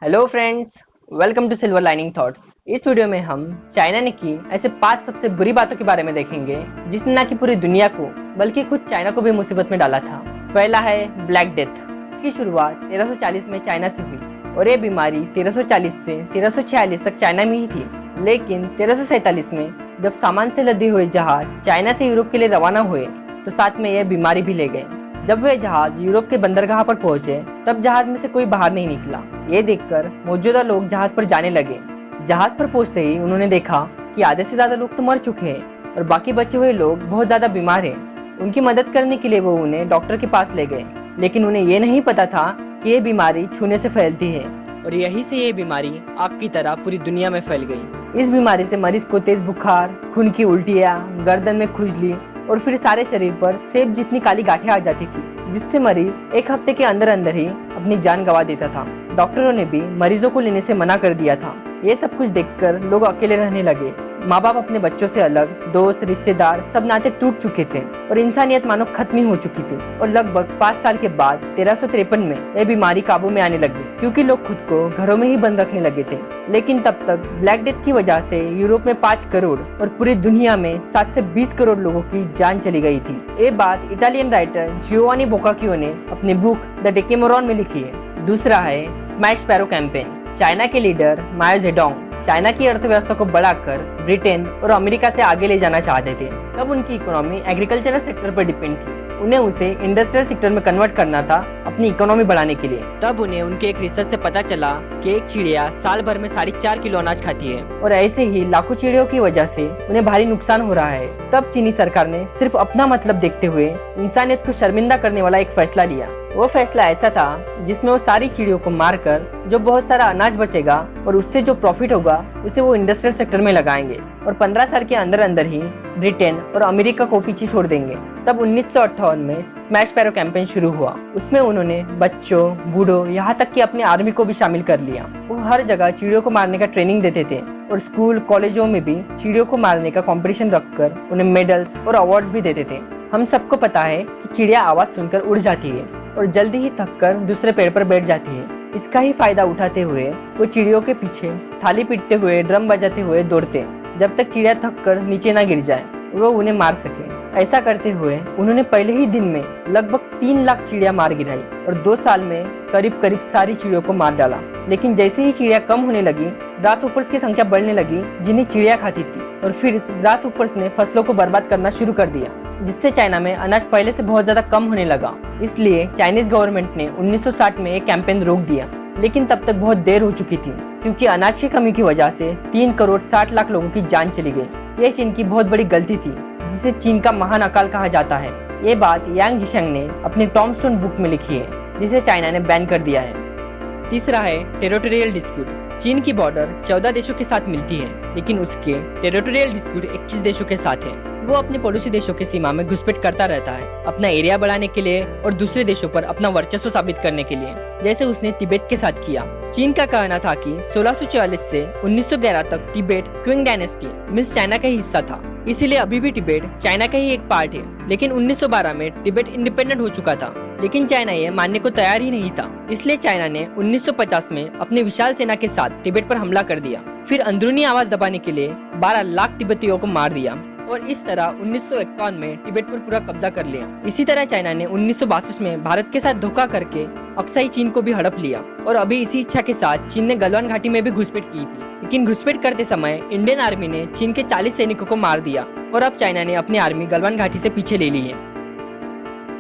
Hello friends, welcome to silver lining thoughts. इस video में हम चाइना ने की ऐसे 5 सबसे बुरी बातों के बारे में देखेंगे जिसने ना कि पूरी दुनिया को बल्कि खुद चाइना को भी मुसीबत में डाला था। पहला है ब्लैक डेथ। इसकी शुरुआत 1340 में चाइना से हुई और ये बीमारी 1340 से 1346 तक चाइना में ही थी। लेकिन 1347 में जब सामान से लदे हुए जहाज चाइना से यूरोप के लिए रवाना हुए तो साथ में यह बीमारी भी ले गए। जब वे जहाज यूरोप के बंदरगाह पर पहुंचे तब जहाज में से कोई बाहर नहीं निकला। ये देखकर मौजूदा लोग जहाज पर जाने लगे। जहाज पर पहुंचते ही उन्होंने देखा कि आधे से ज्यादा लोग तो मर चुके हैं और बाकी बचे हुए लोग बहुत ज्यादा बीमार हैं। उनकी मदद करने के लिए वो उन्हें डॉक्टर के पास ले गए, लेकिन उन्हें ये नहीं पता था कि ये बीमारी छूने से फैलती है और यहीं से ये बीमारी आग की तरह पूरी दुनिया में फैल गई। इस बीमारी से मरीज को तेज बुखार, खून की उल्टियाँ, गर्दन में खुजली और फिर सारे शरीर पर सेब जितनी काली गांठें आ जाती थी, जिससे मरीज एक हफ्ते के अंदर अंदर ही अपनी जान गंवा देता था। डॉक्टरों ने भी मरीजों को लेने से मना कर दिया था। ये सब कुछ देखकर लोग अकेले रहने लगे। माँ बाप अपने बच्चों से अलग, दोस्त रिश्तेदार सब नाते टूट चुके थे और इंसानियत मानो खत्म ही हो चुकी थी। और लगभग 5 साल के बाद 1353 में यह बीमारी काबू में आने लगी, क्योंकि लोग खुद को घरों में ही बंद रखने लगे थे। लेकिन तब तक ब्लैक डेथ की वजह से यूरोप में 5 करोड़ और पूरी दुनिया में 7 से 20 करोड़ लोगों की जान चली गई थी। ये बात इटालियन राइटर जियोवानी बोकाक्यो ने अपनी बुक द डेकेमोरॉन में लिखी है। दूसरा है स्मैश स्पैरो कैंपेन। चाइना के लीडर माओ जेडोंग चाइना की अर्थव्यवस्था को बढ़ाकर ब्रिटेन और अमेरिका से आगे ले जाना चाहते थे। तब उनकी इकोनॉमी एग्रीकल्चरल सेक्टर पर डिपेंड थी। उन्हें उसे इंडस्ट्रियल सेक्टर में कन्वर्ट करना था अपनी इकोनॉमी बढ़ाने के लिए। तब उन्हें उनके एक रिसर्च से पता चला कि एक चिड़िया साल भर में 4.5 किलो अनाज खाती है और ऐसे ही लाखों चिड़ियों की वजह से उन्हें भारी नुकसान हो रहा है। तब चीनी सरकार ने सिर्फ अपना मतलब देखते हुए इंसानियत को शर्मिंदा करने वाला एक फैसला लिया। वो फैसला ऐसा था जिसमें वो सारी चिड़ियों को मारकर जो बहुत सारा अनाज बचेगा और उससे जो प्रॉफिट होगा उसे वो इंडस्ट्रियल सेक्टर में लगाएंगे और 15 साल के अंदर अंदर ही ब्रिटेन और अमेरिका को पीछे छोड़ देंगे। तब 1958 में स्मैश स्पैरो कैंपेन शुरू हुआ। उसमें उन्होंने बच्चों, बूढ़ों, यहाँ तक कि अपनी आर्मी को भी शामिल कर लिया। वो हर जगह चिड़ियों को मारने का ट्रेनिंग देते थे और स्कूल कॉलेजों में भी चिड़ियों को मारने का कंपटीशन रखकर उन्हें मेडल्स और अवार्ड्स भी देते थे। हम सबको पता है कि चिड़िया आवाज सुनकर उड़ जाती है और जल्दी ही थककर दूसरे पेड़ पर बैठ जाती है। इसका ही फायदा उठाते हुए वो चिड़ियों के पीछे थाली पीटते हुए, ड्रम बजाते हुए दौड़ते जब तक चिड़िया थककर नीचे ना गिर जाए और वो उन्हें मार सके। ऐसा करते हुए उन्होंने पहले ही दिन में लगभग 3 लाख चिड़िया मार गिराई और 2 साल में करीब करीब सारी चिड़ियों को मार डाला। लेकिन जैसे ही चिड़िया कम होने लगी, ग्रास ऊपर्स की संख्या बढ़ने लगी जिन्हें चिड़िया खाती थी और फिर ग्रास ऊपर्स ने फसलों को बर्बाद करना शुरू कर दिया, जिससे चाइना में अनाज पहले से बहुत ज्यादा कम होने लगा। इसलिए चाइनीज गवर्नमेंट ने 1960 में एक कैंपेन रोक दिया। लेकिन तब तक बहुत देर हो चुकी थी, क्योंकि अनाज की कमी की वजह से 3 करोड़ 60 लाख लोगों की जान चली गई। यह चीन की बहुत बड़ी गलती थी, जिसे चीन का महान अकाल कहा जाता है। ये बात यांग जिशेंग ने अपनी टॉमस्टोन बुक में लिखी है, जिसे चाइना ने बैन कर दिया है। तीसरा है टेरिटोरियल डिस्प्यूट। चीन की बॉर्डर 14 देशों के साथ मिलती है, लेकिन उसके टेरिटोरियल डिस्प्यूट 21 देशों के साथ है। वो अपने पड़ोसी देशों की सीमा में घुसपैठ करता रहता है, अपना एरिया बढ़ाने के लिए और दूसरे देशों पर अपना वर्चस्व साबित करने के लिए, जैसे उसने तिब्बत के साथ किया। चीन का कहना था कि 1644 से 1911 तक Tibet Qing dynasty means China का ही हिस्सा था, इसीलिए अभी भी तिब्बत चाइना का ही एक पार्ट है। लेकिन 1912 में तिब्बत इंडिपेंडेंट हो चुका था, लेकिन चाइना ये मानने को तैयार ही नहीं था। इसलिए चाइना ने 1950 में अपनी विशाल सेना के साथ तिब्बत पर हमला कर दिया। फिर अंदरूनी आवाज दबाने के लिए 12 लाख तिब्बतियों को मार दिया और इस तरह 1951 में तिब्बत पर पूरा कब्जा कर लिया। इसी तरह चाइना ने 1962 में भारत के साथ धोखा करके अक्साई चीन को भी हड़प लिया और अभी इसी इच्छा के साथ चीन ने गलवान घाटी में भी घुसपैठ की थी। लेकिन घुसपैठ करते समय इंडियन आर्मी ने चीन के 40 सैनिकों को मार दिया और अब चाइना ने अपनी आर्मी गलवान घाटी से पीछे ले ली है।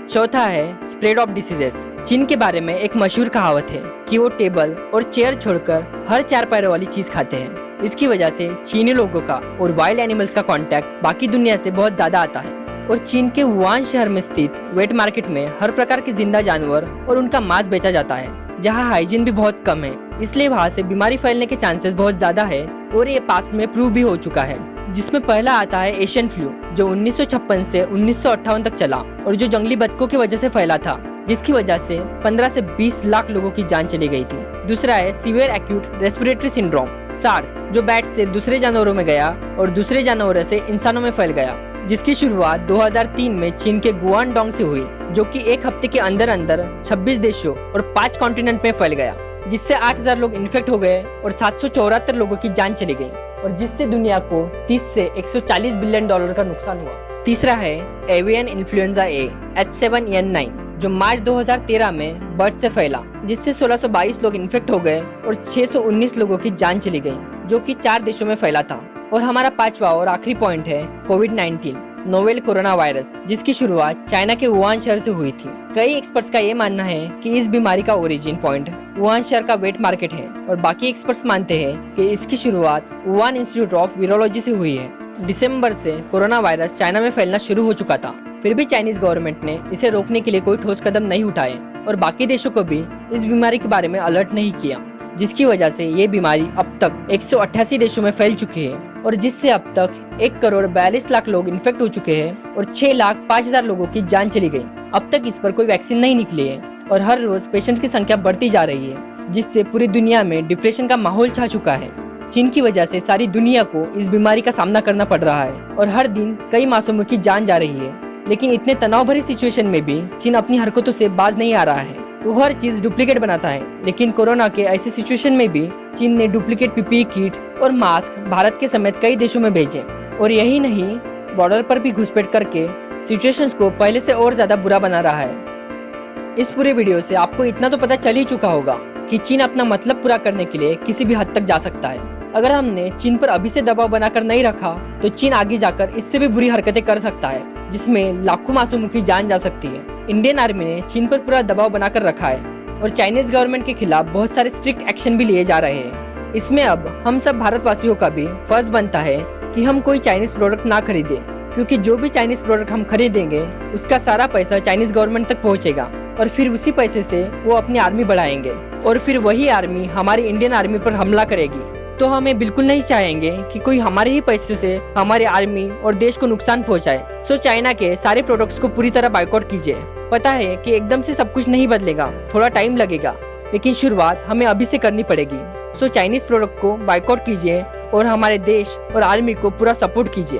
चौथा है स्प्रेड ऑफ डिसीजेस। चीन के बारे में एक मशहूर कहावत है कि वो टेबल और चेयर छोड़कर हर 4 पैरों वाली चीज खाते हैं। इसकी वजह से चीनी लोगों का और वाइल्ड एनिमल्स का कांटेक्ट बाकी दुनिया से बहुत ज्यादा आता है और चीन के वुहान शहर में स्थित वेट मार्केट में हर प्रकार के जिंदा जानवर और उनका मांस बेचा जाता है, जहां हाइजीन भी बहुत कम है। इसलिए वहां से बीमारी फैलने के चांसेस बहुत ज्यादा है और ये पास्ट में प्रूव भी हो चुका है, जिसमें पहला आता है एशियन फ्लू, जो 1956 से 1958 तक चला और जो जंगली बतखों की वजह से फैला था, जिसकी वजह से 15 से 20 लाख लोगों की जान चली गई थी। दूसरा है severe acute respiratory syndrome, SARS, जो बैट से दूसरे जानवरों में गया और दूसरे जानवरों से इंसानों में फैल गया, जिसकी शुरुआत 2003 में चीन के गुआनडोंग से हुई, जो कि एक हफ्ते के अंदर अंदर 26 देशों और 5 कॉन्टिनेंट में फैल गया। जिससे 8000 लोग इन्फेक्ट हो गए और 774 लोगों की जान चली गई और जिससे दुनिया को 30 से 140 बिलियन डॉलर का नुकसान हुआ। तीसरा है एवियन इन्फ्लुएंजा ए H7N9 जो मार्च 2013 में बर्ड से फैला, जिससे 1622 लोग इन्फेक्ट हो गए और 619 लोगों की जान चली गई, जो कि 4 देशों में फैला था। और हमारा पांचवा और आखिरी पॉइंट है कोविड-19 नोवेल कोरोना वायरस, जिसकी शुरुआत चाइना के वुहान शहर से हुई थी। कई एक्सपर्ट्स का ये मानना है कि इस बीमारी का ओरिजिन पॉइंट वुहान शहर का वेट मार्केट है और बाकी एक्सपर्ट्स मानते हैं कि इसकी शुरुआत वुहान इंस्टीट्यूट ऑफ वीरोलॉजी से हुई है। दिसंबर से कोरोना वायरस चाइना में फैलना शुरू हो चुका था, फिर भी चाइनीज गवर्नमेंट ने इसे रोकने के लिए कोई ठोस कदम नहीं उठाए और बाकी देशों को भी इस बीमारी के बारे में अलर्ट नहीं किया, जिसकी वजह से ये बीमारी अब तक 188 देशों में फैल चुकी है और जिससे अब तक 1,42,00,000 लोग इन्फेक्ट हो चुके हैं और 6,05,000 लोगों की जान चली गई। अब तक इस पर कोई वैक्सीन नहीं निकली है और हर रोज पेशेंट की संख्या बढ़ती जा रही है, जिससे पूरी दुनिया में डिप्रेशन का माहौल छा चुका है। चीन की वजह से सारी दुनिया को इस बीमारी का सामना करना पड़ रहा है और हर दिन कई मासूमों की जान जा रही है। लेकिन इतने तनाव भरी सिचुएशन में भी चीन अपनी हरकतों से बाज नहीं आ रहा है। वो हर चीज डुप्लीकेट बनाता है, लेकिन कोरोना के ऐसे सिचुएशन में भी चीन ने डुप्लीकेट पीपीई किट और मास्क भारत के समेत कई देशों में भेजे और यही नहीं, बॉर्डर पर भी घुसपैठ करके सिचुएशंस को पहले से और ज्यादा बुरा बना रहा है। इस पूरे वीडियो से आपको इतना तो पता चल ही चुका होगा कि चीन अपना मतलब पूरा करने के लिए किसी भी हद तक जा सकता है। अगर हमने चीन पर अभी से दबाव बनाकर नहीं रखा तो चीन आगे जाकर इससे भी बुरी हरकतें कर सकता है, जिसमें लाखों मासूमों की जान जा सकती है। इंडियन आर्मी ने चीन पर पूरा दबाव बनाकर रखा है और चाइनीज गवर्नमेंट के खिलाफ बहुत सारे स्ट्रिक्ट एक्शन भी लिए जा रहे हैं। इसमें अब हम सब भारतवासियों का भी फर्ज बनता है कि हम कोई चाइनीज प्रोडक्ट ना खरीदे, क्योंकि जो भी चाइनीज प्रोडक्ट हम खरीदेंगे उसका सारा पैसा चाइनीज गवर्नमेंट तक पहुंचेगा और फिर उसी पैसे से वो अपनी आर्मी बढ़ाएंगे और फिर वही आर्मी हमारी इंडियन आर्मी पर हमला करेगी। तो हमें बिल्कुल नहीं चाहेंगे कि कोई हमारे ही पैसों से हमारे आर्मी और देश को नुकसान पहुंचाए। सो चाइना के सारे प्रोडक्ट्स को पूरी तरह बायकॉट कीजिए। पता है कि एकदम से सब कुछ नहीं बदलेगा, थोड़ा टाइम लगेगा, लेकिन शुरुआत हमें अभी से करनी पड़ेगी। सो चाइनीज प्रोडक्ट को बायकॉट कीजिए और हमारे देश और आर्मी को पूरा सपोर्ट कीजिए।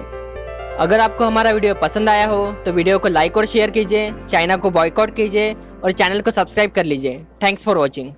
अगर आपको हमारा वीडियो पसंद आया हो तो वीडियो को लाइक और शेयर कीजिए, चाइना को बॉयकॉट कीजिए और चैनल को सब्सक्राइब कर लीजिए। Thanks for watching.